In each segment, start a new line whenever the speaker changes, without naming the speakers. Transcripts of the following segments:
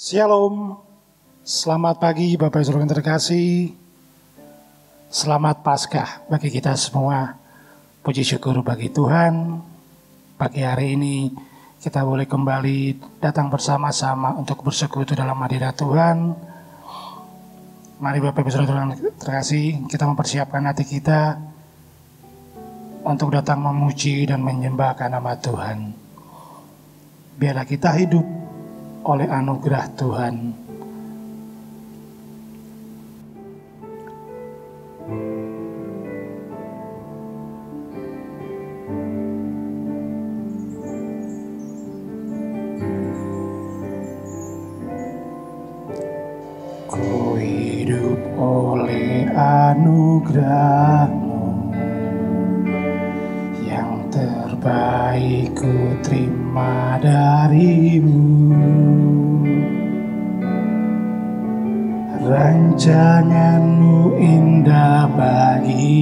Shalom, selamat pagi Bapak Ibu Saudara yang terkasih. Selamat Paskah bagi kita semua. Puji syukur bagi Tuhan. Pagi hari ini kita boleh kembali datang bersama-sama untuk bersekutu dalam hadirat Tuhan. Mari Bapak Ibu Saudara yang terkasih, kita mempersiapkan hati kita untuk datang memuji dan menyembahkan nama Tuhan. Biarlah kita hidup oleh anugerah Tuhan. Ku hidup oleh anugerah-Mu, yang terbaik ku terima dari-Mu. Rancangan-Mu indah bagiku,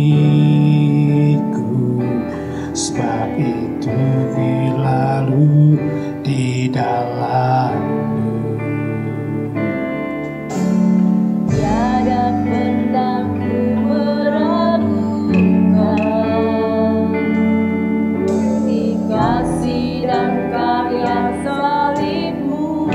sebab itu ku lalu di dalam-Mu.
Tiada pernah ku meragukan bukti kasih dan karya salib-Mu.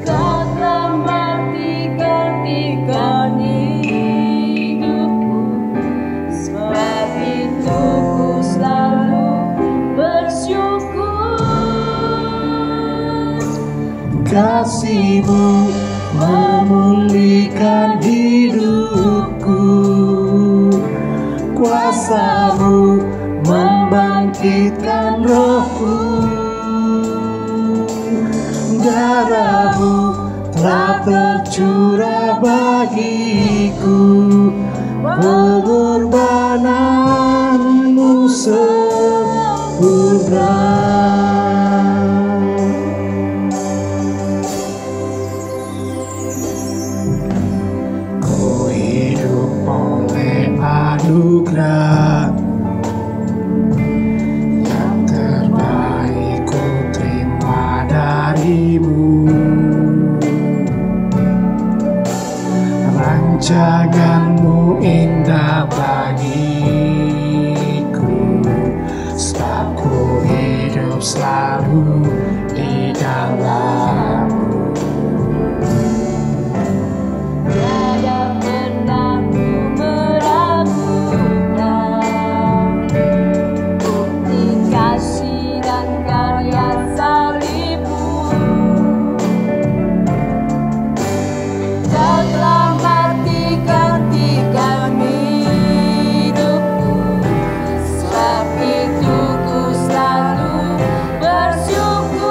Kau telah mati-gantikan hidupku, sebab itu ku selalu bersyukur.
Kasih-Mu memulihkan hidupku, kuasa-Mu membangkitkan rohku. Darah-Mu telah tercurah bagiku, pengorbanan-Mu sempurna. Ku hidup oleh anugerah-Mu, yang terbaik ku terima dari-Mu. Rancangan-Mu indah bagiku, sebab ku hidup selalu di dalam-Mu.
Tiada pernah ku meragukan bukti kasih dan karya salib-Mu. Kau telah mati-gantikan hidupku, sebab itu ku selalu bersyukur.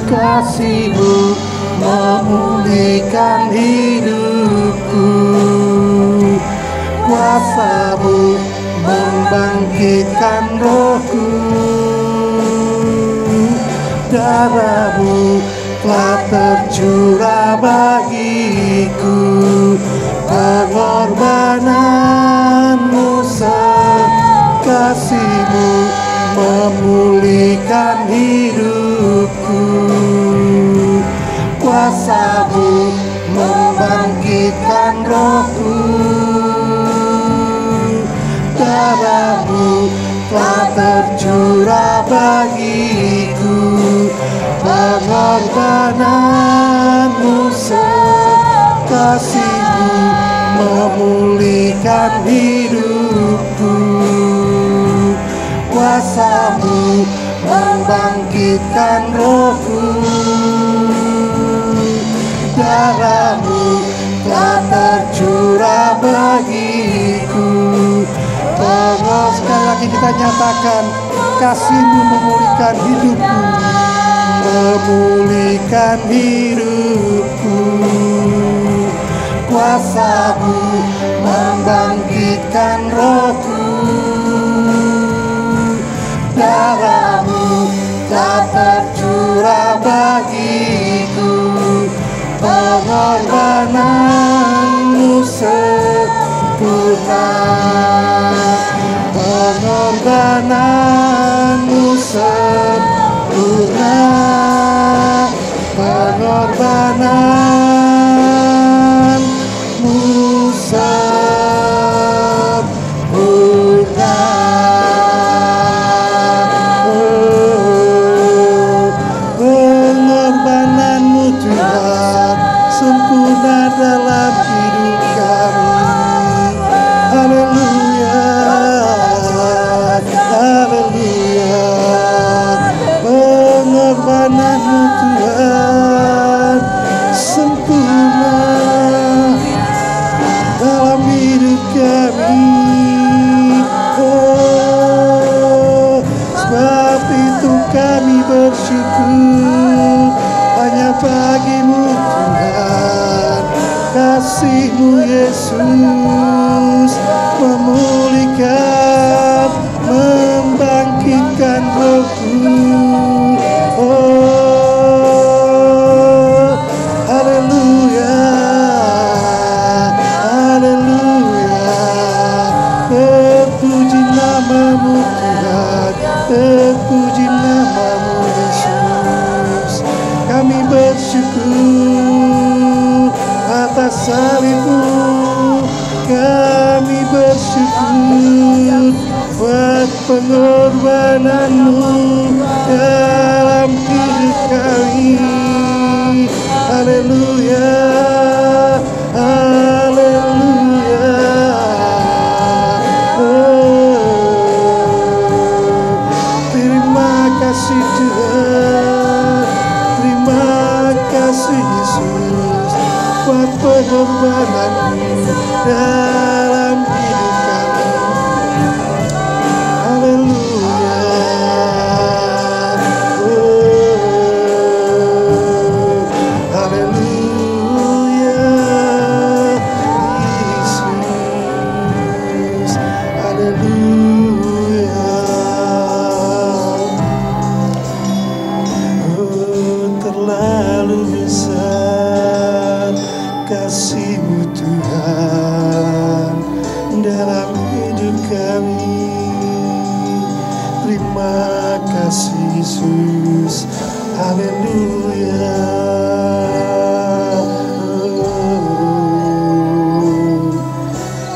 Kasih-Mu memulihkan hidupku, kuasa-Mu membangkitkan rohku. Darah-Mu telah tercurah bagiku, pengorbanan-Mu kasih-Mu memulihkan hidupku, kuasa-Mu membangkitkan rohku. Darah-Mu telah tercurah bagiku, pengorbanan-Mu kasih-Mu memulihkan hidupku, kuasa-Mu membangkitkan rohku. Darah-Mu telah tercurah bagiku. Sekali lagi kita nyatakan, kasih-Mu memulihkan hidupku, memulihkan hidupku, kuasa-Mu membangkitkan rohku. Darah-Mu telah tercurah bagiku, pengorbanan-Mu sempurna, pengorbanan-Mu sempurna.
namamu Tuhan, terpuji namamu Yesus. Kami bersyukur atas salibmu, kami bersyukur buat pengorbananmu dalam hidup kami. Haleluya, haleluya. Terima kasih Tuhan, terima kasih Yesus buat pengorbananmu dalam hidup kami. Haleluya, haleluya, Yesus, haleluya. Terlalu besar kasih-Mu Tuhan dalam hidup kami. Terima kasih Yesus, haleluya.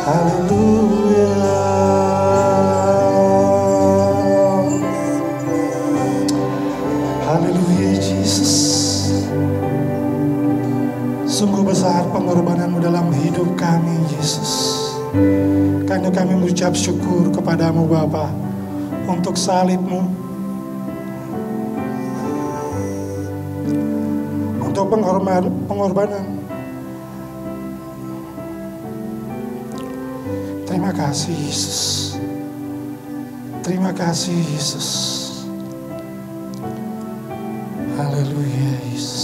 Haleluya, haleluya Yesus. Sungguh besar pengorbanan-Mu dalam hidup kami Yesus. Karena kami mengucap syukur kepadamu Bapa untuk salib-Mu, untuk pengorbanan. Terima kasih Yesus, terima kasih Yesus. Haleluya Yesus.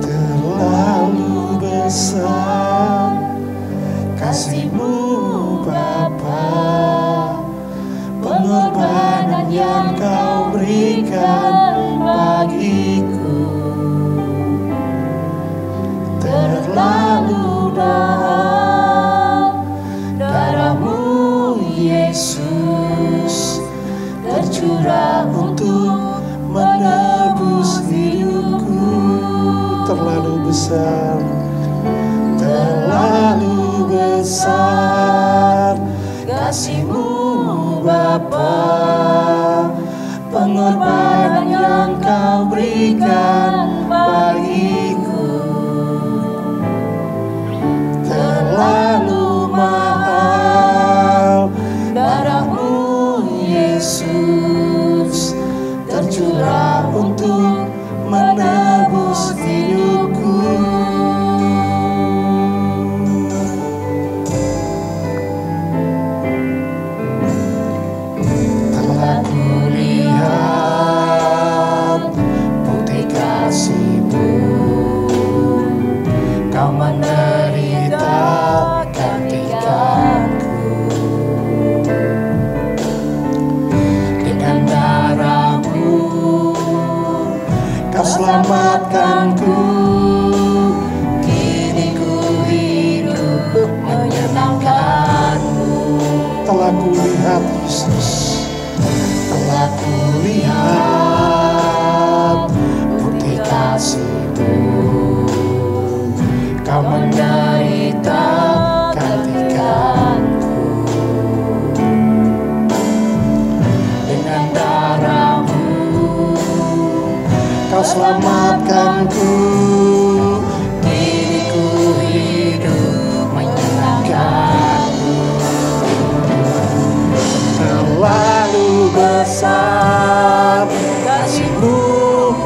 Terlalu besar kasih-Mu Bapa, pengorbanan yang Kau berikan bagiku. Terlalu dalam darah-Mu Yesus tercurah untuk menebus hidupku. Terlalu besar, terlalu besar kasih-Mu Bapa, pengorbanan yang Kau berikan bagiku. Terlalu mahal darah-Mu Yesus tercurah untuk menebus hidupku. Telah kulihat putih kasih-Mu, Kau menderita gantikanku. Dengan darah-Mu Kau selamatkanku. Kini ku hidup menyenangkan-Mu. Telah kulihat Yesus, telah kulihat putih kasih-Mu, Kau menderita gantikanku. Dengan darah-Mu Kau selamatkanku. Kini ku hidup menyenangkan-Mu. Terlalu besar kasih-Mu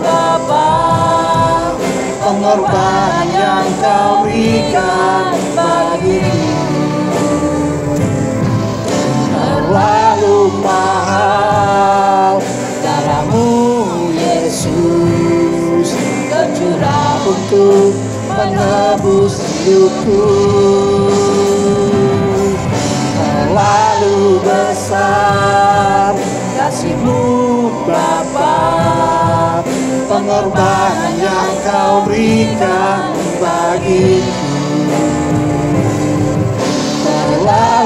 Bapa, pengorbanan yang Kau berikan bagiku. Terlalu mahal darah-Mu Yesus tercurah untuk menebus hidupku. Terlalu besar kasih-Mu Bapa, pengorbanan yang Kau berikan bagiku.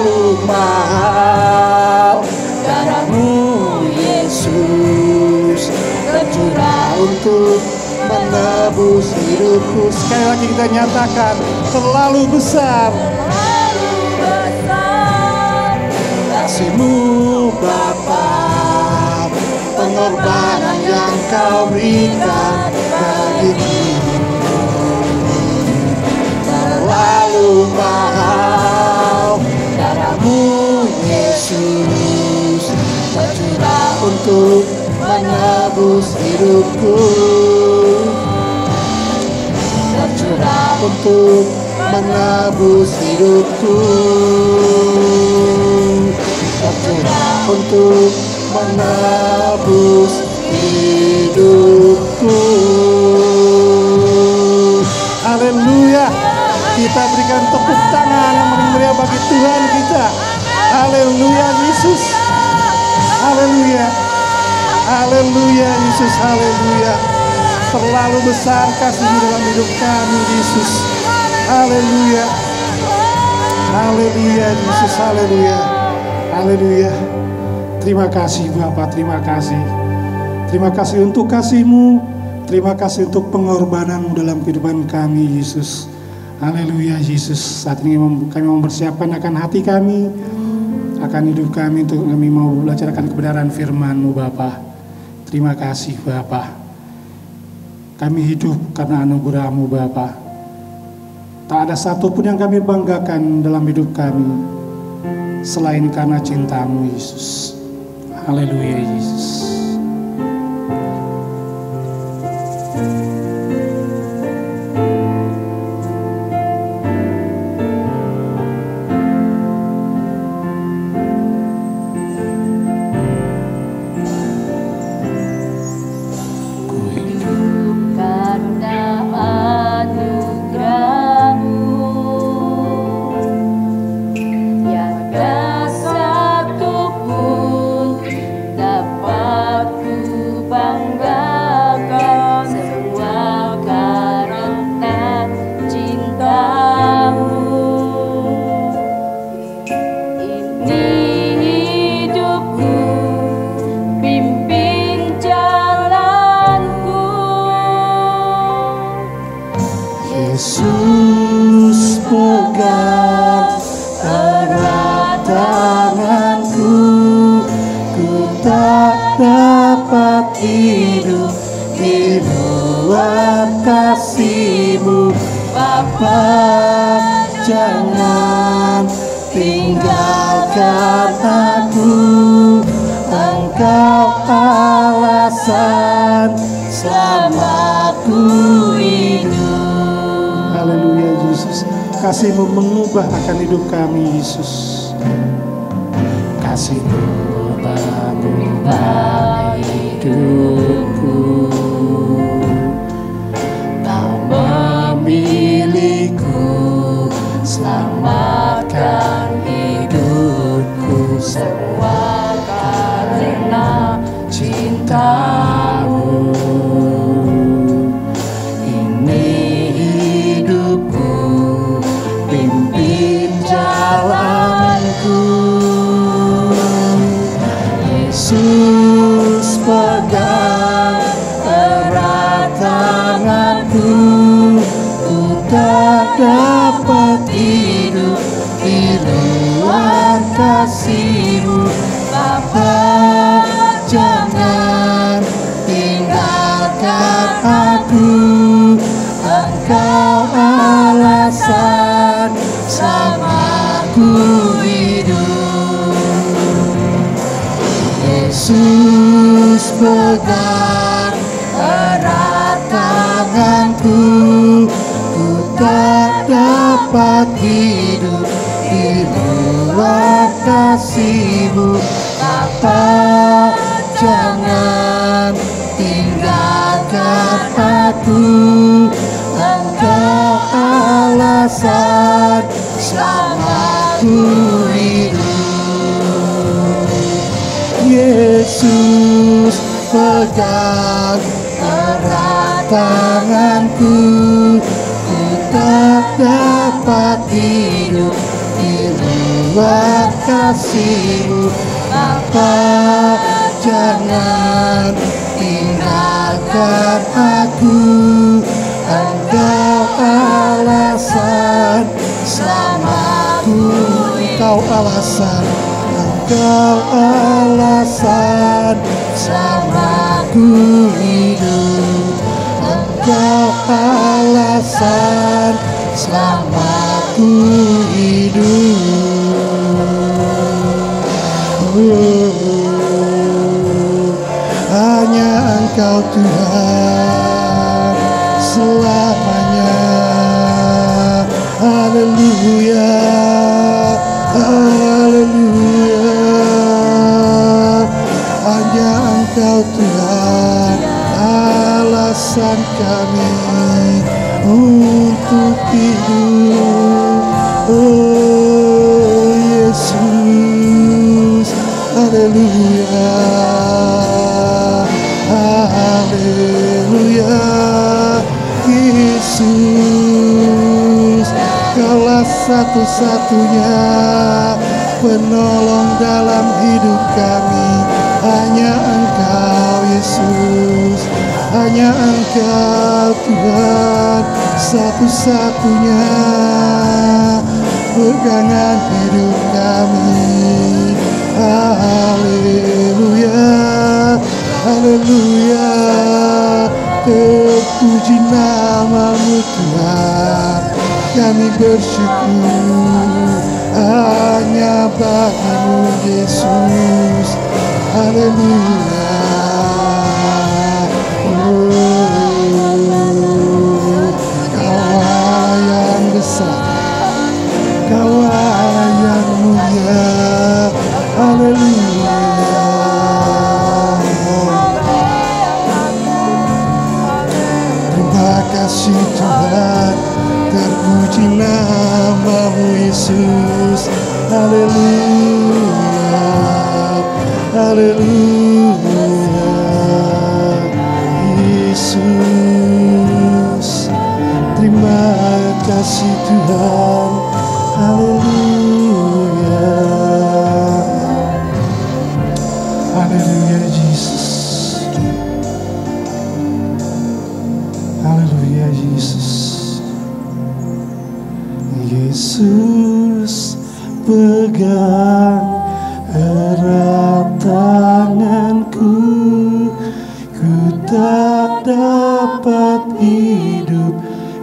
terlalu mahal. Darahmu Yesus tercurah untuk menebus hidupku. Sekali lagi kita nyatakan, terlalu besar kasih-Mu Bapa, pengorbanan yang Kau berikan bagiku terlalu mahal. Darah-Mu Yesus tercurah untuk menebus hidupku, tercurah untuk menebus hidupku, tercurah untuk menebus hidupku. Haleluya. Kita berikan tepuk tangan yang paling meriah bagi Tuhan kita. Haleluya Yesus. Haleluya. Haleluya Yesus. Haleluya. Terlalu besar kasih-Mu dalam hidup kami Yesus. Haleluya. Haleluya Yesus. Haleluya. Haleluya. Terima kasih Bapa, terima kasih. Terima kasih untuk kasih-Mu. Terima kasih untuk pengorbanan-Mu dalam kehidupan kami Yesus. Haleluya Yesus. Saat ini kami mempersiapkan akan hati kami, akan hidup kami, untuk kami mau belajar akan kebenaran firman-Mu Bapa. Terima kasih Bapa. Kami hidup karena anugerah-Mu Bapa. Tak ada satupun yang kami banggakan dalam hidup kami selain karena cinta-Mu Yesus. Haleluya Yesus. Yesus pegang erat tanganku, ku tak dapat hidup di luar kasih-Mu Bapa. Jangan tinggalkan aku, Engkau alasan selamatku hidup. Haleluya Yesus. Kasih-Mu mengubah akan hidup kami Yesus. Kasih-Mu mengubah hidupku. Kau memilihku, selamatkan hidupku, semua karena cinta-Mu. Yesus pegang erat tanganku, ku tak dapat hidup di luar kasih-Mu Bapa. Jangan tinggalkan aku, Engkau alasan selamatku hidup. Yesus pegang erat tanganku, ku tak dapat hidup di luar kasih-Mu Bapa. Jangan tinggalkan aku, Engkau alasan selamatku hidup. Yesus pegang erat tanganku, ku tak dapat hidup di luar kasih-Mu. Bapa, jangan tinggalkan aku. Engkau alasan selamatku. Engkau alasan, Engkau alasan selamatku hidup. Engkau alasan selamatku hidup. Hanya Engkau Tuhan selamanya. Haleluya, haleluya. Hanya Engkau Tuhan alasan kami untuk hidup. Oh Yesus, haleluya, haleluya. Yesus, Kaulah satu-satunya penolong dalam hidup kami. Hanya Engkau Yesus, hanya Engkau Tuhan, satu-satunya pegangan hidup kami. Haleluya, haleluya. Terpuji nama-Mu Tuhan, kami bersyukur hanya bagi-Mu Yesus. Haleluya. Kau Allah yang besar, Kau Allah yang mulia. Haleluya. Terima kasih Tuhan, terpuji nama-Mu Yesus. Haleluya, haleluya. Yesus, terima kasih Tuhan. Haleluya, haleluya Jesus. Haleluya Yesus. Yesus, pegang erat tanganku. Ku tak dapat hidup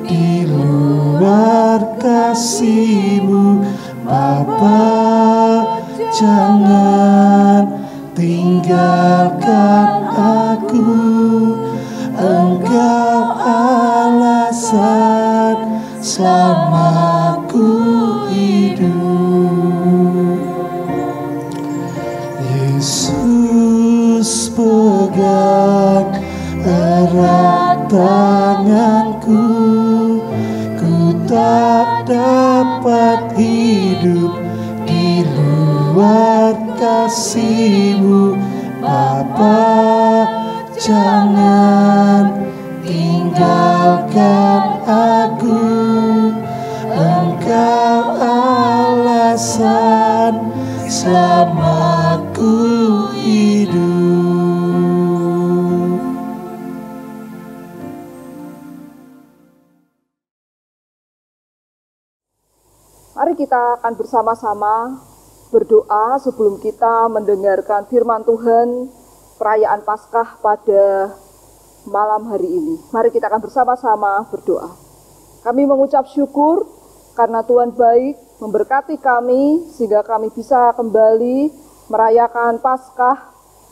di luar kasih-Mu. Bapa, jangan tinggalkan aku. Engkau alasan selamaku hidup. Yesus, pegang erat tanganku. Ku tak dapat hidup di luar kasih-Mu. Bapa, jangan tinggalkan aku. Engkau alasan selamatku hidup.
Mari kita akan bersama-sama berdoa sebelum kita mendengarkan firman Tuhan perayaan Paskah pada malam hari ini. Mari kita akan bersama-sama berdoa. Kami mengucap syukur karena Tuhan baik memberkati kami sehingga kami bisa kembali merayakan Paskah,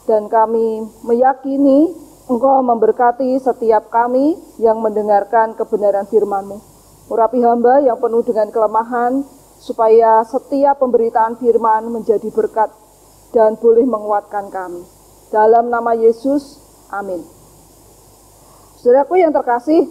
dan kami meyakini Engkau memberkati setiap kami yang mendengarkan kebenaran firman-Mu. Urapi hamba yang penuh dengan kelemahan, supaya setiap pemberitaan firman menjadi berkat dan boleh menguatkan kami. Dalam nama Yesus, amin. Saudaraku yang terkasih,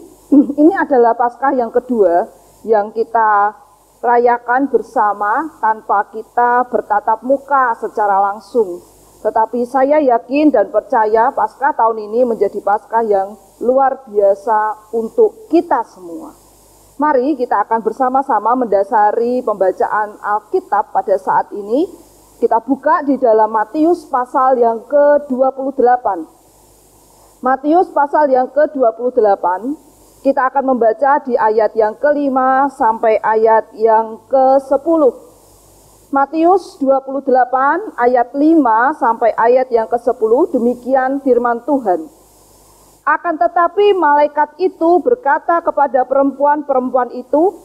ini adalah Paskah yang kedua yang kita rayakan bersama tanpa kita bertatap muka secara langsung. Tetapi saya yakin dan percaya Paskah tahun ini menjadi Paskah yang luar biasa untuk kita semua. Mari kita akan bersama-sama mendasari pembacaan Alkitab pada saat ini. Kita buka di dalam Matius pasal yang ke-28. Matius pasal yang ke-28, kita akan membaca di ayat yang ke-5 sampai ayat yang ke-10. Matius 28 ayat 5 sampai ayat yang ke-10, demikian firman Tuhan. Akan tetapi malaikat itu berkata kepada perempuan-perempuan itu,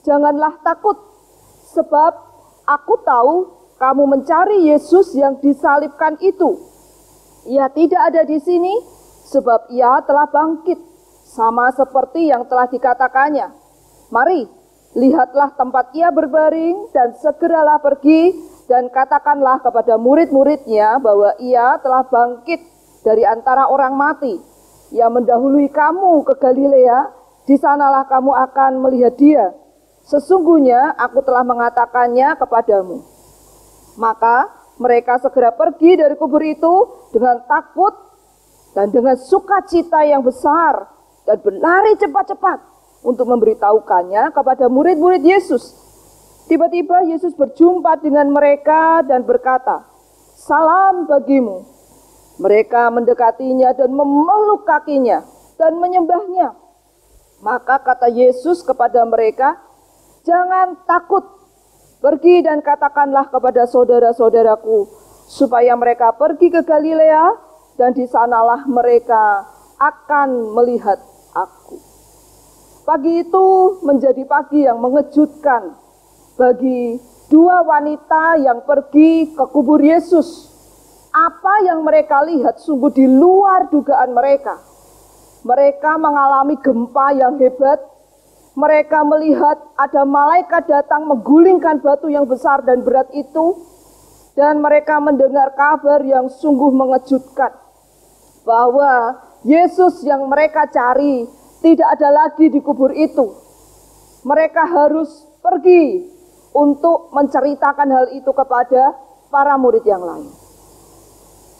"Janganlah takut, sebab aku tahu kamu mencari Yesus yang disalibkan itu. Ia tidak ada di sini, sebab ia telah bangkit, sama seperti yang telah dikatakannya. Mari, lihatlah tempat ia berbaring, dan segeralah pergi, dan katakanlah kepada murid-muridnya bahwa ia telah bangkit dari antara orang mati. Ia mendahului kamu ke Galilea, di sanalah kamu akan melihat dia. Sesungguhnya aku telah mengatakannya kepadamu." Maka mereka segera pergi dari kubur itu dengan takut dan dengan sukacita yang besar, dan berlari cepat-cepat untuk memberitahukannya kepada murid-murid Yesus. Tiba-tiba Yesus berjumpa dengan mereka dan berkata, "Salam bagimu." Mereka mendekatinya dan memeluk kakinya dan menyembahnya. Maka kata Yesus kepada mereka, "Jangan takut. Pergi dan katakanlah kepada saudara-saudaraku, supaya mereka pergi ke Galilea, dan di sanalah mereka akan melihat aku." Pagi itu menjadi pagi yang mengejutkan bagi dua wanita yang pergi ke kubur Yesus. Apa yang mereka lihat sungguh di luar dugaan mereka. Mereka mengalami gempa yang hebat. Mereka melihat ada malaikat datang menggulingkan batu yang besar dan berat itu. Dan mereka mendengar kabar yang sungguh mengejutkan, bahwa Yesus yang mereka cari tidak ada lagi di kubur itu. Mereka harus pergi untuk menceritakan hal itu kepada para murid yang lain.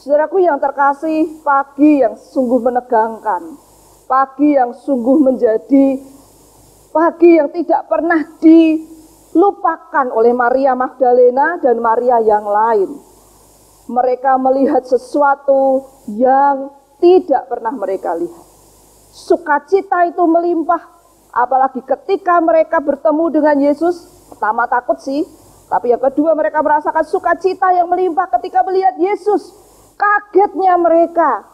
Saudaraku yang terkasih, pagi yang sungguh menegangkan. Pagi yang sungguh menjadi pagi yang tidak pernah dilupakan oleh Maria Magdalena dan Maria yang lain. Mereka melihat sesuatu yang tidak pernah mereka lihat. Sukacita itu melimpah, apalagi ketika mereka bertemu dengan Yesus. Pertama takut sih, tapi yang kedua mereka merasakan sukacita yang melimpah ketika melihat Yesus. Kagetnya mereka.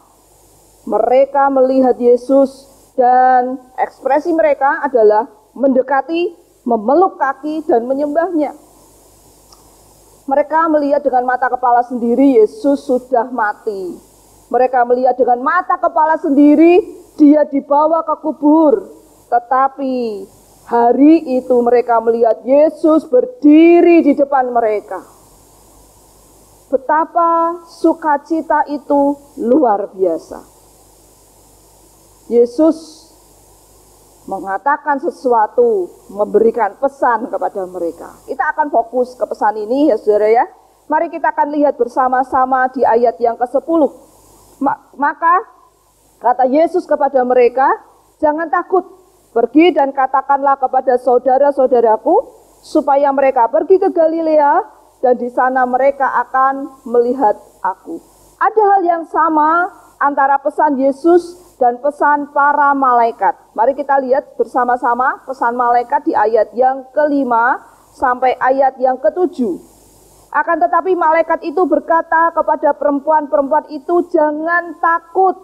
Mereka melihat Yesus, dan ekspresi mereka adalah mendekati, memeluk kaki, dan menyembahnya. Mereka melihat dengan mata kepala sendiri Yesus sudah mati. Mereka melihat dengan mata kepala sendiri dia dibawa ke kubur. Tetapi hari itu mereka melihat Yesus berdiri di depan mereka. Betapa sukacita itu luar biasa. Yesus mengatakan sesuatu, memberikan pesan kepada mereka. Kita akan fokus ke pesan ini ya saudara ya. Mari kita akan lihat bersama-sama di ayat yang ke-10. Maka kata Yesus kepada mereka, "Jangan takut, pergi dan katakanlah kepada saudara-saudaraku, supaya mereka pergi ke Galilea, dan di sana mereka akan melihat aku." Ada hal yang sama antara pesan Yesus dan pesan para malaikat. Mari kita lihat bersama-sama pesan malaikat di ayat yang ke-5 sampai ayat yang ke-7. Akan tetapi malaikat itu berkata kepada perempuan-perempuan itu, "Jangan takut,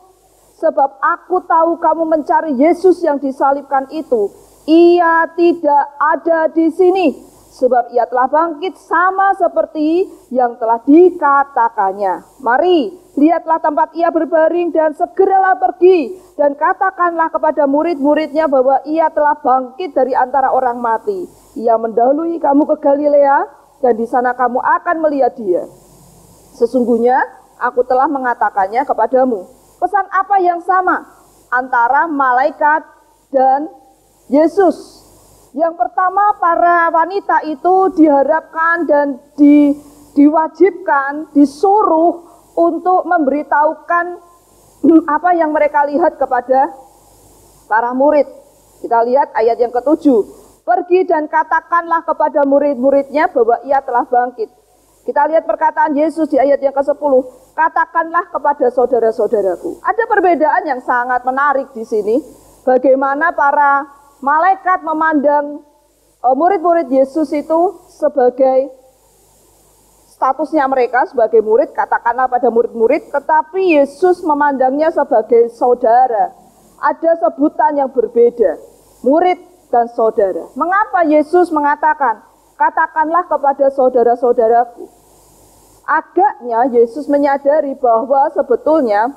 sebab aku tahu kamu mencari Yesus yang disalibkan itu. Ia tidak ada di sini, sebab ia telah bangkit sama seperti yang telah dikatakannya. Mari, lihatlah tempat ia berbaring, dan segeralah pergi, dan katakanlah kepada murid-muridnya bahwa ia telah bangkit dari antara orang mati. Ia mendahului kamu ke Galilea, dan di sana kamu akan melihat dia. Sesungguhnya aku telah mengatakannya kepadamu." Pesan apa yang sama antara malaikat dan Yesus? Yang pertama, para wanita itu diharapkan dan diwajibkan, disuruh untuk memberitahukan apa yang mereka lihat kepada para murid. Kita lihat ayat yang ke-7. Pergi dan katakanlah kepada murid-muridnya bahwa ia telah bangkit. Kita lihat perkataan Yesus di ayat yang ke-10. Katakanlah kepada saudara-saudaraku. Ada perbedaan yang sangat menarik di sini. Bagaimana para malaikat memandang murid-murid Yesus itu sebagai statusnya mereka sebagai murid, katakanlah pada murid-murid, tetapi Yesus memandangnya sebagai saudara. Ada sebutan yang berbeda, murid dan saudara. Mengapa Yesus mengatakan, katakanlah kepada saudara-saudaraku? Agaknya Yesus menyadari bahwa sebetulnya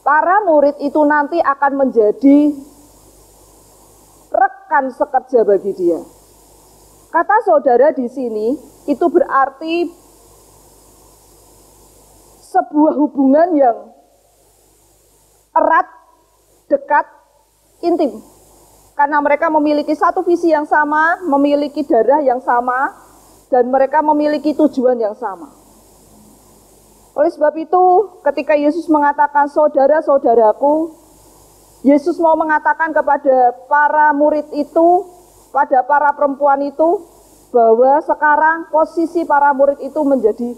para murid itu nanti akan menjadi rekan sekerja bagi dia. Kata saudara di sini itu berarti sebuah hubungan yang erat, dekat, intim. Karena mereka memiliki satu visi yang sama, memiliki darah yang sama, dan mereka memiliki tujuan yang sama. Oleh sebab itu, ketika Yesus mengatakan saudara-saudaraku, Yesus mau mengatakan kepada para murid itu, pada para perempuan itu, bahwa sekarang posisi para murid itu menjadi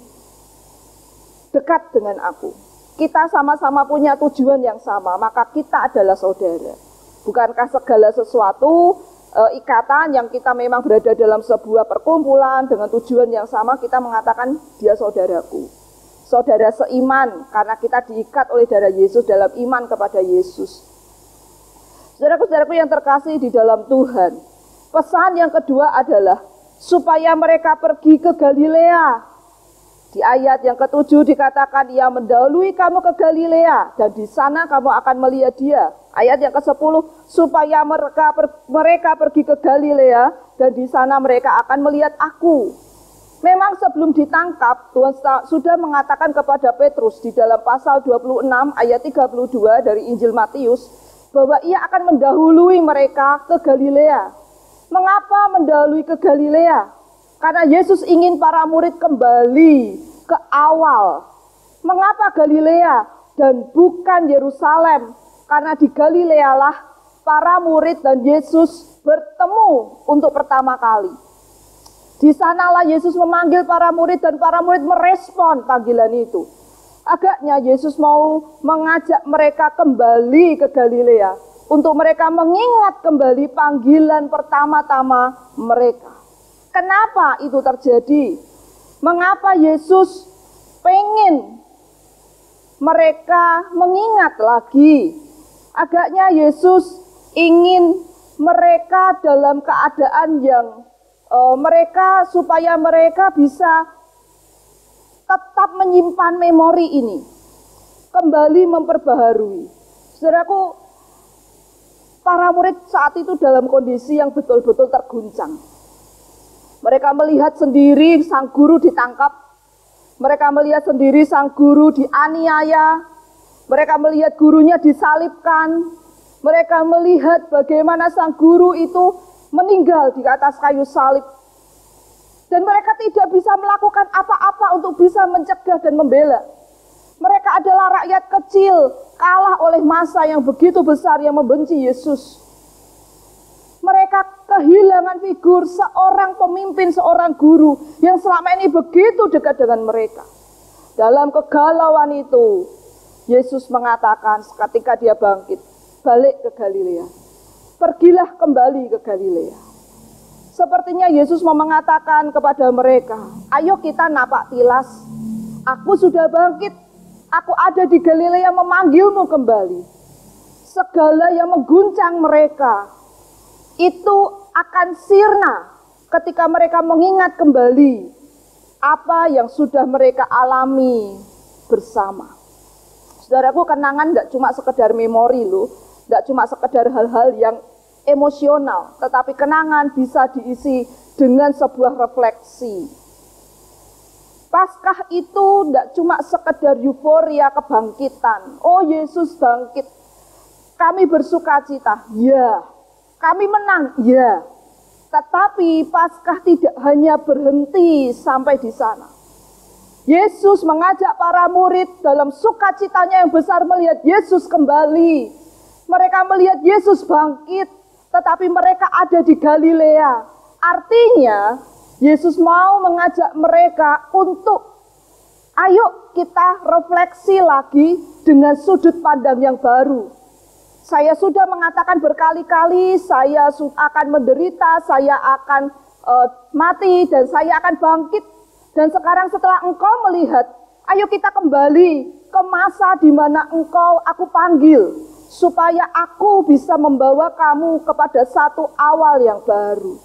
dekat dengan aku. Kita sama-sama punya tujuan yang sama, maka kita adalah saudara. Bukankah segala sesuatu ikatan yang kita memang berada dalam sebuah perkumpulan dengan tujuan yang sama, kita mengatakan dia saudaraku. Saudara seiman, karena kita diikat oleh darah Yesus dalam iman kepada Yesus. Saudaraku-saudaraku yang terkasih di dalam Tuhan, pesan yang kedua adalah supaya mereka pergi ke Galilea. Di ayat yang ke-7 dikatakan ia mendahului kamu ke Galilea dan di sana kamu akan melihat dia. Ayat yang ke-10 supaya mereka pergi ke Galilea dan di sana mereka akan melihat aku. Memang sebelum ditangkap Tuhan sudah mengatakan kepada Petrus di dalam pasal 26 ayat 32 dari Injil Matius bahwa ia akan mendahului mereka ke Galilea. Mengapa mendahului ke Galilea? Karena Yesus ingin para murid kembali ke awal. Mengapa Galilea dan bukan Yerusalem? Karena di Galilea lah para murid dan Yesus bertemu untuk pertama kali. Di sanalah Yesus memanggil para murid dan para murid merespon panggilan itu. Agaknya Yesus mau mengajak mereka kembali ke Galilea untuk mereka mengingat kembali panggilan pertama-tama mereka. Kenapa itu terjadi? Mengapa Yesus pengen mereka mengingat lagi? Agaknya Yesus ingin mereka dalam keadaan yang supaya mereka bisa tetap menyimpan memori ini, kembali memperbaharui. Saudaraku, para murid saat itu dalam kondisi yang betul-betul terguncang. Mereka melihat sendiri sang guru ditangkap. Mereka melihat sendiri sang guru dianiaya. Mereka melihat gurunya disalibkan. Mereka melihat bagaimana sang guru itu meninggal di atas kayu salib. Dan mereka tidak bisa melakukan apa-apa untuk bisa mencegah dan membela. Mereka adalah rakyat kecil, kalah oleh massa yang begitu besar yang membenci Yesus. Mereka kehilangan figur seorang pemimpin, seorang guru yang selama ini begitu dekat dengan mereka. Dalam kegalauan itu, Yesus mengatakan ketika dia bangkit, balik ke Galilea. Pergilah kembali ke Galilea. Sepertinya Yesus mau mengatakan kepada mereka, ayo kita napak tilas. Aku sudah bangkit, aku ada di Galilea memanggilmu kembali. Segala yang mengguncang mereka itu akan sirna ketika mereka mengingat kembali apa yang sudah mereka alami bersama. Saudaraku, kenangan gak cuma sekedar memori loh, gak cuma sekedar hal-hal yang emosional, tetapi kenangan bisa diisi dengan sebuah refleksi. Paskah itu gak cuma sekedar euforia kebangkitan. Oh, Yesus bangkit, kami bersukacita, ya. Kami menang, ya. Tetapi Paskah tidak hanya berhenti sampai di sana. Yesus mengajak para murid dalam sukacitanya yang besar melihat Yesus kembali. Mereka melihat Yesus bangkit, tetapi mereka ada di Galilea. Artinya, Yesus mau mengajak mereka untuk ayo kita refleksi lagi dengan sudut pandang yang baru. Saya sudah mengatakan berkali-kali, saya akan menderita, saya akan mati, dan saya akan bangkit. Dan sekarang setelah engkau melihat, ayo kita kembali ke masa di mana aku panggil, supaya aku bisa membawa kamu kepada satu awal yang baru.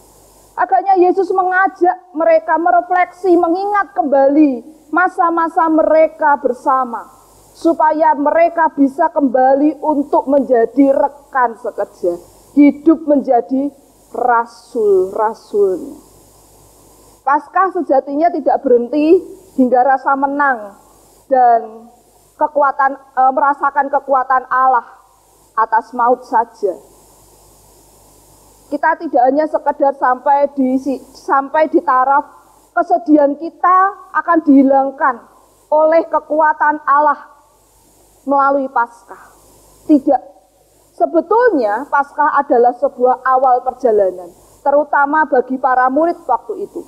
Agaknya Yesus mengajak mereka merefleksi, mengingat kembali masa-masa mereka bersama, supaya mereka bisa kembali untuk menjadi rekan sekerja, hidup menjadi rasul-rasulnya. Paskah sejatinya tidak berhenti hingga rasa menang dan merasakan kekuatan Allah atas maut saja. Kita tidak hanya sekedar sampai di taraf kesedihan kita akan dihilangkan oleh kekuatan Allah melalui Paskah. Tidak. Sebetulnya Paskah adalah sebuah awal perjalanan, terutama bagi para murid waktu itu.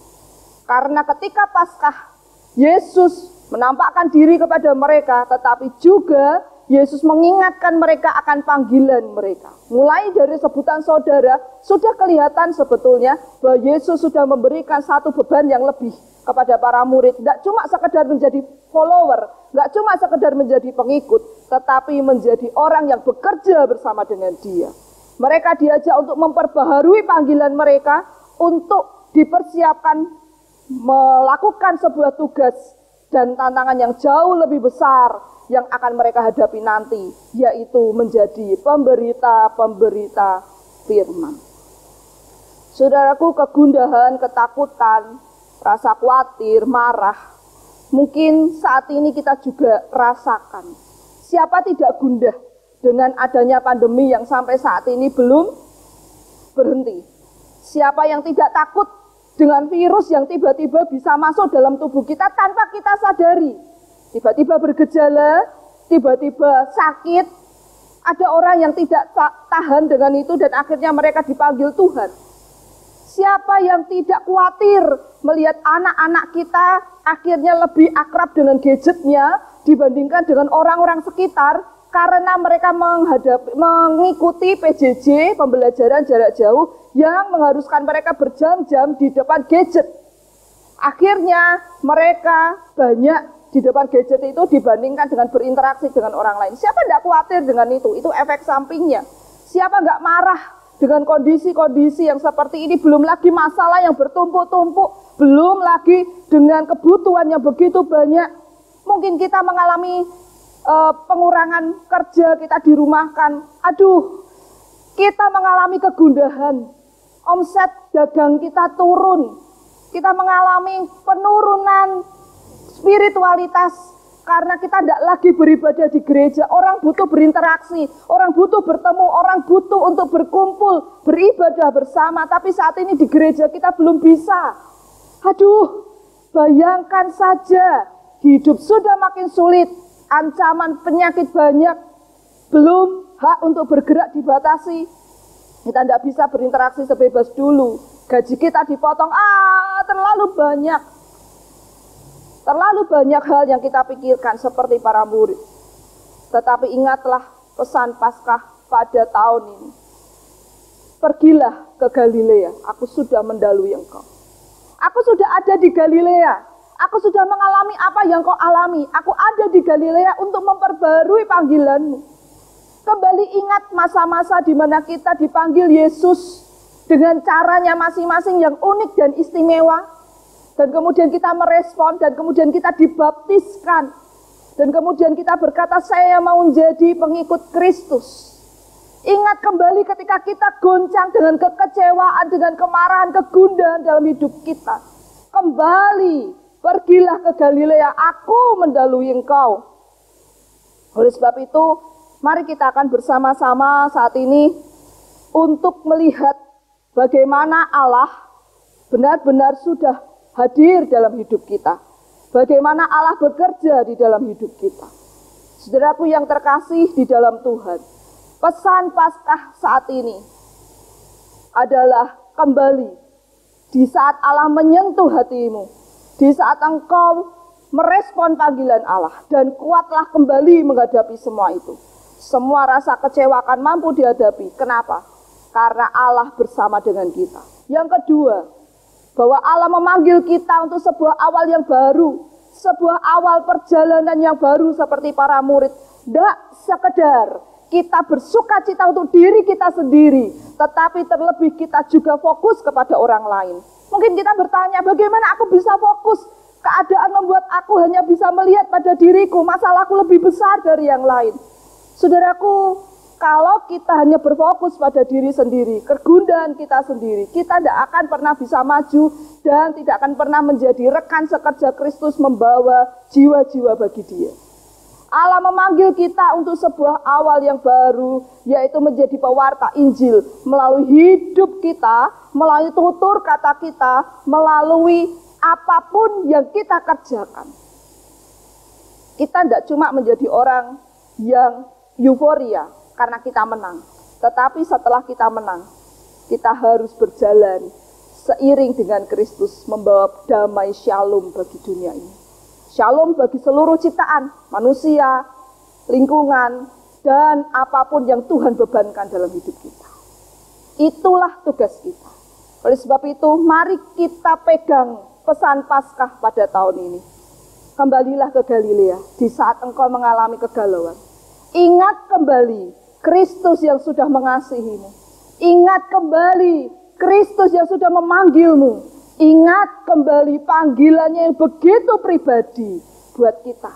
Karena ketika Paskah, Yesus menampakkan diri kepada mereka, tetapi juga Yesus mengingatkan mereka akan panggilan mereka. Mulai dari sebutan saudara, sudah kelihatan sebetulnya bahwa Yesus sudah memberikan satu beban yang lebih kepada para murid. Tidak cuma sekedar menjadi follower, tidak cuma sekedar menjadi pengikut, tetapi menjadi orang yang bekerja bersama dengan dia. Mereka diajak untuk memperbaharui panggilan mereka, untuk dipersiapkan melakukan sebuah tugas dan tantangan yang jauh lebih besar yang akan mereka hadapi nanti, yaitu menjadi pemberita-pemberita firman. Saudaraku, kegundahan, ketakutan, rasa khawatir, marah, mungkin saat ini kita juga rasakan. Siapa tidak gundah dengan adanya pandemi yang sampai saat ini belum berhenti? Siapa yang tidak takut dengan virus yang tiba-tiba bisa masuk dalam tubuh kita tanpa kita sadari? Tiba-tiba bergejala, tiba-tiba sakit. Ada orang yang tidak tahan dengan itu dan akhirnya mereka dipanggil Tuhan. Siapa yang tidak khawatir melihat anak-anak kita akhirnya lebih akrab dengan gadgetnya dibandingkan dengan orang-orang sekitar, karena mereka mengikuti PJJ, pembelajaran jarak jauh, yang mengharuskan mereka berjam-jam di depan gadget. Akhirnya mereka banyak di depan gadget itu dibandingkan dengan berinteraksi dengan orang lain. Siapa tidak khawatir dengan itu? Itu efek sampingnya. Siapa nggak marah dengan kondisi-kondisi yang seperti ini? Belum lagi masalah yang bertumpuk-tumpuk, belum lagi dengan kebutuhan yang begitu banyak. Mungkin kita mengalami pengurangan kerja, kita dirumahkan. Aduh, kita mengalami kegundahan. Omset dagang kita turun. Kita mengalami penurunan spiritualitas karena kita tidak lagi beribadah di gereja. Orang butuh berinteraksi, orang butuh bertemu, orang butuh untuk berkumpul, beribadah bersama. Tapi saat ini di gereja kita belum bisa. Aduh, bayangkan saja, hidup sudah makin sulit, ancaman penyakit banyak, belum hak untuk bergerak dibatasi. Kita tidak bisa berinteraksi sebebas dulu. Gaji kita dipotong, terlalu banyak. Terlalu banyak hal yang kita pikirkan seperti para murid. Tetapi ingatlah pesan Paskah pada tahun ini. Pergilah ke Galilea, aku sudah mendahului engkau. Aku sudah ada di Galilea. Aku sudah mengalami apa yang kau alami. Aku ada di Galilea untuk memperbarui panggilanmu. Kembali ingat masa-masa di mana kita dipanggil Yesus dengan caranya masing-masing yang unik dan istimewa. Dan kemudian kita merespon, dan kemudian kita dibaptiskan. Dan kemudian kita berkata, saya mau menjadi pengikut Kristus. Ingat kembali ketika kita goncang dengan kekecewaan, dengan kemarahan, kegundahan dalam hidup kita. Kembali, pergilah ke Galilea, aku mendahului engkau. Oleh sebab itu, mari kita akan bersama-sama saat ini untuk melihat bagaimana Allah benar-benar sudah hadir dalam hidup kita. Bagaimana Allah bekerja di dalam hidup kita. Saudaraku yang terkasih di dalam Tuhan, Pesan Paskah saat ini adalah kembali di saat Allah menyentuh hatimu, di saat engkau merespon panggilan Allah, dan kuatlah kembali menghadapi semua itu. Semua rasa kecewa akan mampu dihadapi. Kenapa? Karena Allah bersama dengan kita. Yang kedua, bahwa Allah memanggil kita untuk sebuah awal yang baru, sebuah awal perjalanan yang baru seperti para murid. Tidak sekedar kita bersuka cita untuk diri kita sendiri, tetapi terlebih kita juga fokus kepada orang lain. Mungkin kita bertanya, bagaimana aku bisa fokus? Keadaan membuat aku hanya bisa melihat pada diriku, masalahku lebih besar dari yang lain. Saudaraku, kalau kita hanya berfokus pada diri sendiri, kegundahan kita sendiri, kita tidak akan pernah bisa maju dan tidak akan pernah menjadi rekan sekerja Kristus membawa jiwa-jiwa bagi Dia. Allah memanggil kita untuk sebuah awal yang baru, yaitu menjadi pewarta Injil melalui hidup kita, melalui tutur kata kita, melalui apapun yang kita kerjakan. Kita tidak cuma menjadi orang yang euforia karena kita menang, tetapi setelah kita menang, kita harus berjalan seiring dengan Kristus membawa damai shalom bagi dunia ini. Shalom bagi seluruh ciptaan, manusia, lingkungan, dan apapun yang Tuhan bebankan dalam hidup kita. Itulah tugas kita. Oleh sebab itu, mari kita pegang pesan Paskah pada tahun ini. Kembalilah ke Galilea di saat engkau mengalami kegalauan. Ingat kembali Kristus yang sudah mengasihimu. Ingat kembali Kristus yang sudah memanggilmu. Ingat kembali panggilannya yang begitu pribadi buat kita.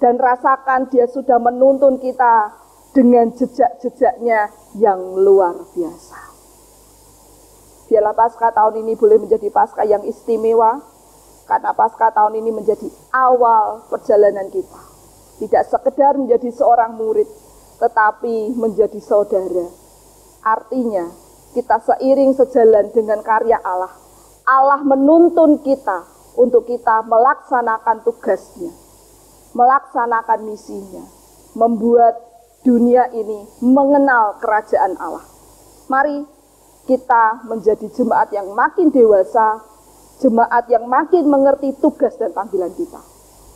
Dan rasakan Dia sudah menuntun kita dengan jejak-jejaknya yang luar biasa. Biarlah Paskah tahun ini boleh menjadi Paskah yang istimewa, karena Paskah tahun ini menjadi awal perjalanan kita. Tidak sekedar menjadi seorang murid, tetapi menjadi saudara. Artinya, kita seiring sejalan dengan karya Allah. Allah menuntun kita untuk kita melaksanakan tugasnya, melaksanakan misinya, membuat dunia ini mengenal kerajaan Allah. Mari kita menjadi jemaat yang makin dewasa, jemaat yang makin mengerti tugas dan panggilan kita.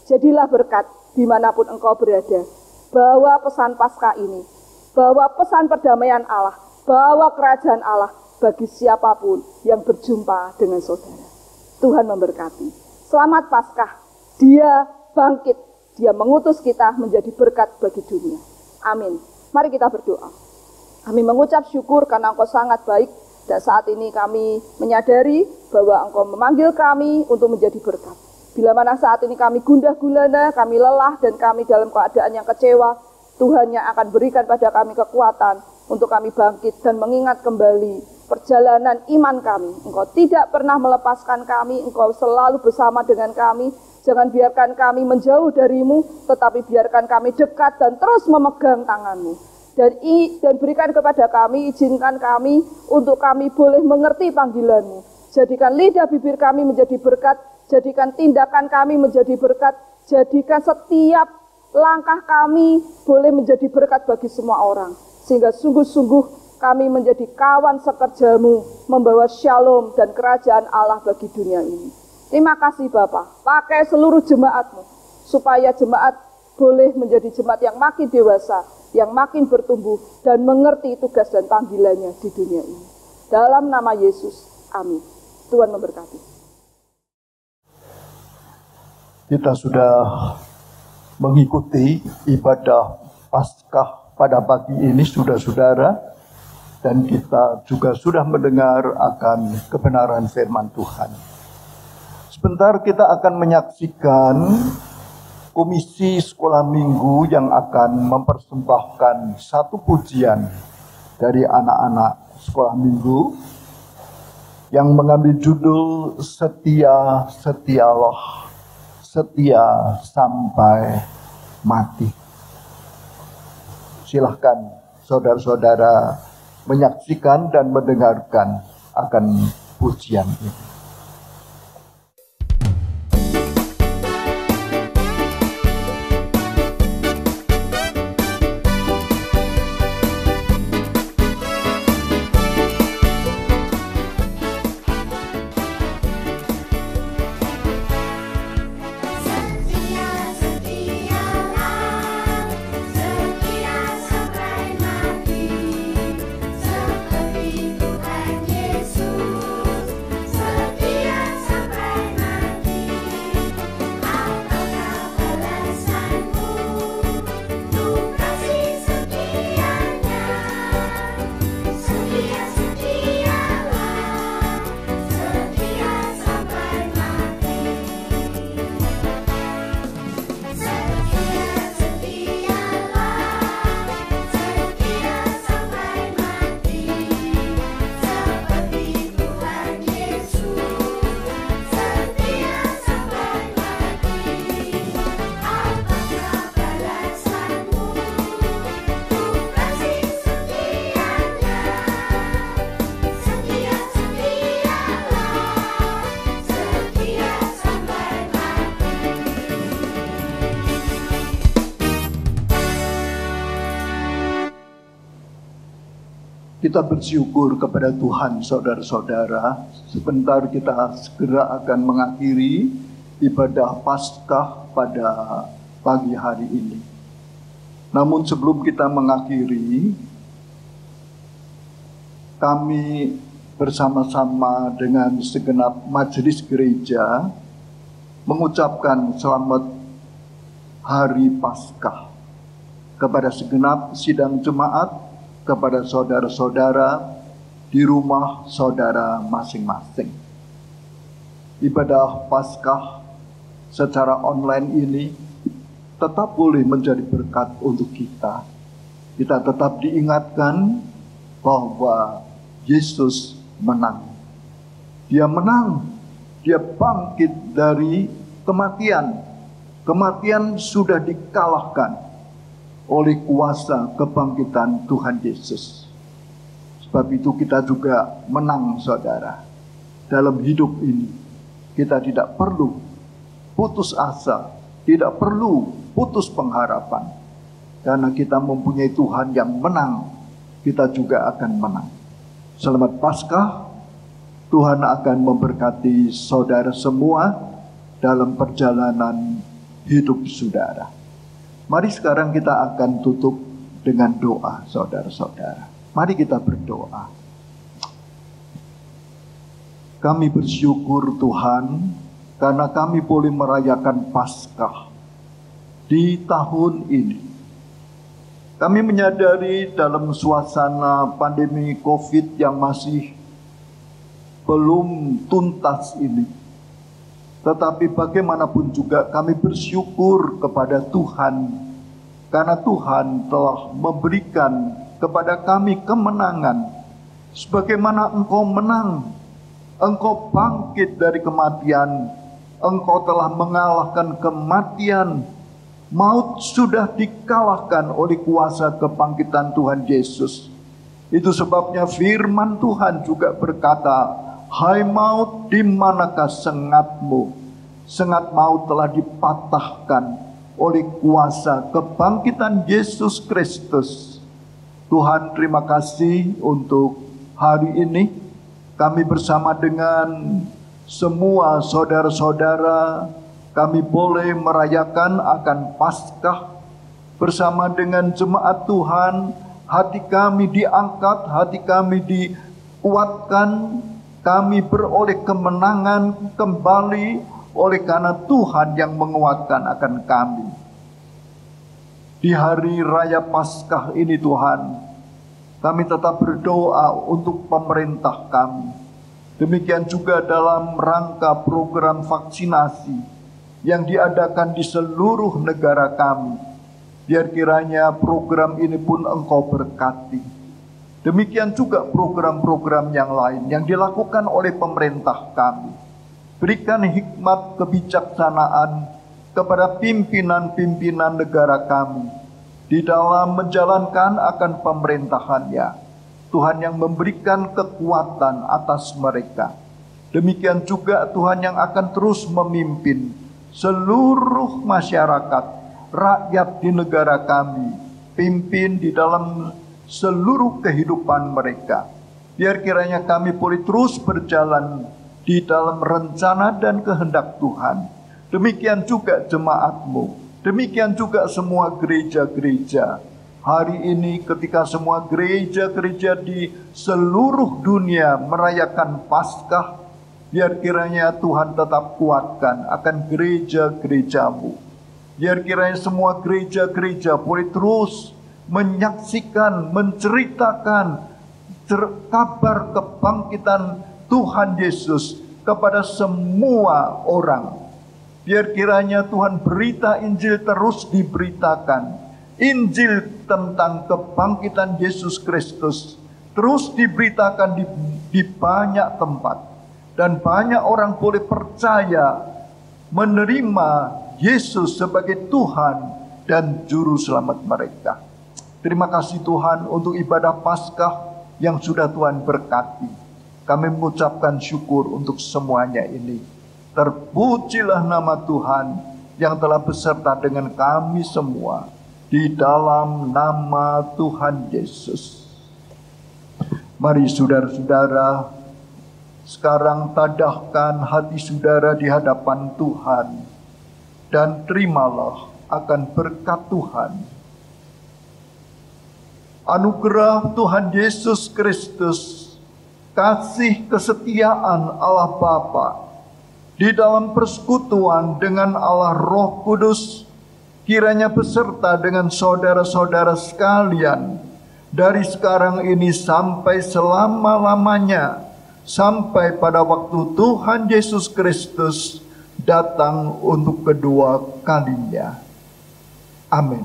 Jadilah berkat dimanapun engkau berada. Bawa pesan Paskah ini, bawa pesan perdamaian Allah, bawa kerajaan Allah bagi siapapun yang berjumpa dengan saudara. Tuhan memberkati. Selamat Paskah. Dia bangkit. Dia mengutus kita menjadi berkat bagi dunia. Amin. Mari kita berdoa. Kami mengucap syukur karena Engkau sangat baik. Dan saat ini kami menyadari bahwa Engkau memanggil kami untuk menjadi berkat. Bila mana saat ini kami gundah gulana, kami lelah, dan kami dalam keadaan yang kecewa, Tuhan yang akan berikan pada kami kekuatan untuk kami bangkit dan mengingat kembali perjalanan iman kami. Engkau tidak pernah melepaskan kami, Engkau selalu bersama dengan kami. Jangan biarkan kami menjauh darimu, tetapi biarkan kami dekat dan terus memegang tanganmu. Dan berikan kepada kami, izinkan kami untuk kami boleh mengerti panggilanmu. Jadikan lidah bibir kami menjadi berkat, jadikan tindakan kami menjadi berkat, jadikan setiap langkah kami boleh menjadi berkat bagi semua orang. Sehingga sungguh-sungguh kami menjadi kawan sekerjamu, membawa shalom dan kerajaan Allah bagi dunia ini. Terima kasih Bapa, pakai seluruh jemaatmu, supaya jemaat boleh menjadi jemaat yang makin dewasa, yang makin bertumbuh, dan mengerti tugas dan panggilannya di dunia ini. Dalam nama Yesus, amin. Tuhan memberkati.
Kita sudah mengikuti ibadah Paskah pada pagi ini, saudara-saudara. Dan kita juga sudah mendengar akan kebenaran firman Tuhan. Sebentar kita akan menyaksikan komisi sekolah minggu yang akan mempersembahkan satu pujian dari anak-anak sekolah minggu yang mengambil judul Setia, Setialah, Setia Sampai Mati. Silahkan saudara-saudara menyaksikan dan mendengarkan akan pujian ini. Kita bersyukur kepada Tuhan, saudara-saudara. Sebentar kita segera akan mengakhiri ibadah Paskah pada pagi hari ini. Namun sebelum kita mengakhiri, kami bersama-sama dengan segenap majelis gereja mengucapkan selamat Hari Paskah kepada segenap sidang jemaat, kepada saudara-saudara di rumah saudara masing-masing. Ibadah Paskah secara online ini tetap boleh menjadi berkat untuk kita. Kita tetap diingatkan bahwa Yesus menang. Dia menang. Dia bangkit dari kematian. Kematian sudah dikalahkan oleh kuasa kebangkitan Tuhan Yesus. Sebab itu kita juga menang, saudara. Dalam hidup ini, kita tidak perlu putus asa, tidak perlu putus pengharapan. Karena kita mempunyai Tuhan yang menang, kita juga akan menang. Selamat Paskah. Tuhan akan memberkati saudara semua dalam perjalanan hidup saudara. Mari sekarang kita akan tutup dengan doa, saudara-saudara. Mari kita berdoa. Kami bersyukur Tuhan, karena kami boleh merayakan Paskah di tahun ini. Kami menyadari dalam suasana pandemi COVID yang masih belum tuntas ini. Tetapi bagaimanapun juga kami bersyukur kepada Tuhan, karena Tuhan telah memberikan kepada kami kemenangan. Sebagaimana Engkau menang, Engkau bangkit dari kematian, Engkau telah mengalahkan kematian. Maut sudah dikalahkan oleh kuasa kebangkitan Tuhan Yesus. Itu sebabnya firman Tuhan juga berkata, "Hai maut, di manakah sengatmu?" Sengat maut telah dipatahkan oleh kuasa kebangkitan Yesus Kristus. Tuhan, terima kasih untuk hari ini. Kami bersama dengan semua saudara-saudara, kami boleh merayakan akan Paskah bersama dengan jemaat Tuhan. Hati kami diangkat, hati kami dikuatkan. Kami beroleh kemenangan kembali oleh karena Tuhan yang menguatkan akan kami. Di hari raya Paskah ini Tuhan, kami tetap berdoa untuk pemerintah kami. Demikian juga dalam rangka program vaksinasi yang diadakan di seluruh negara kami. Biar kiranya program ini pun Engkau berkati. Demikian juga program-program yang lain yang dilakukan oleh pemerintah kami. Berikan hikmat kebijaksanaan kepada pimpinan-pimpinan negara kami di dalam menjalankan akan pemerintahannya. Tuhan yang memberikan kekuatan atas mereka. Demikian juga Tuhan yang akan terus memimpin seluruh masyarakat, rakyat di negara kami, pimpin di dalam seluruh kehidupan mereka. Biar kiranya kami boleh terus berjalan di dalam rencana dan kehendak Tuhan. Demikian juga jemaat-Mu. Demikian juga semua gereja-gereja. Hari ini ketika semua gereja-gereja di seluruh dunia merayakan Paskah, biar kiranya Tuhan tetap kuatkan akan gereja-gereja-Mu. Biar kiranya semua gereja-gereja boleh terus menyaksikan, menceritakan kabar kebangkitan Tuhan Yesus kepada semua orang. Biar kiranya Tuhan berita Injil terus diberitakan. Injil tentang kebangkitan Yesus Kristus terus diberitakan di banyak tempat. Dan banyak orang boleh percaya, menerima Yesus sebagai Tuhan dan Juru Selamat mereka. Terima kasih Tuhan untuk ibadah Paskah yang sudah Tuhan berkati. Kami mengucapkan syukur untuk semuanya ini. Terpujilah nama Tuhan yang telah beserta dengan kami semua. Di dalam nama Tuhan Yesus. Mari saudara-saudara, sekarang tadahkan hati saudara di hadapan Tuhan dan terimalah akan berkat Tuhan. Anugerah Tuhan Yesus Kristus, kasih kesetiaan Allah Bapa, di dalam persekutuan dengan Allah Roh Kudus, kiranya beserta dengan saudara-saudara sekalian, dari sekarang ini sampai selama-lamanya, sampai pada waktu Tuhan Yesus Kristus datang untuk kedua kalinya. Amin.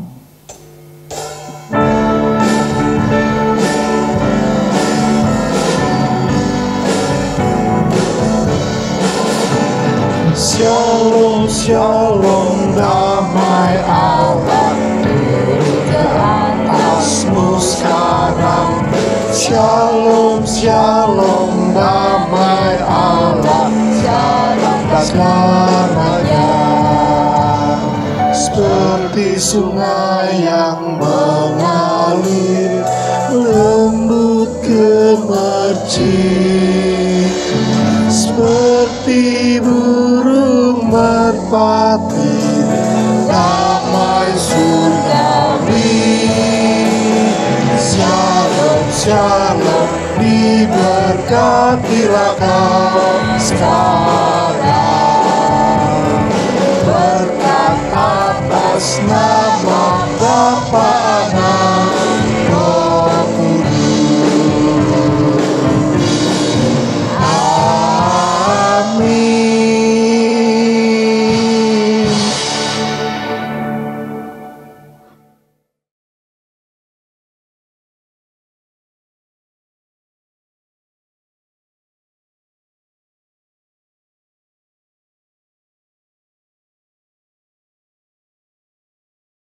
Shalom, shalom, damai Allah turun ke atasmu sekarang. Shalom, shalom, damai Allah selamanya. Seperti sungai yang mengalir, lembut gemercik, seperti burung merpati, damai surgawi. Shalom, shalom, diberkatilah kau sekarang.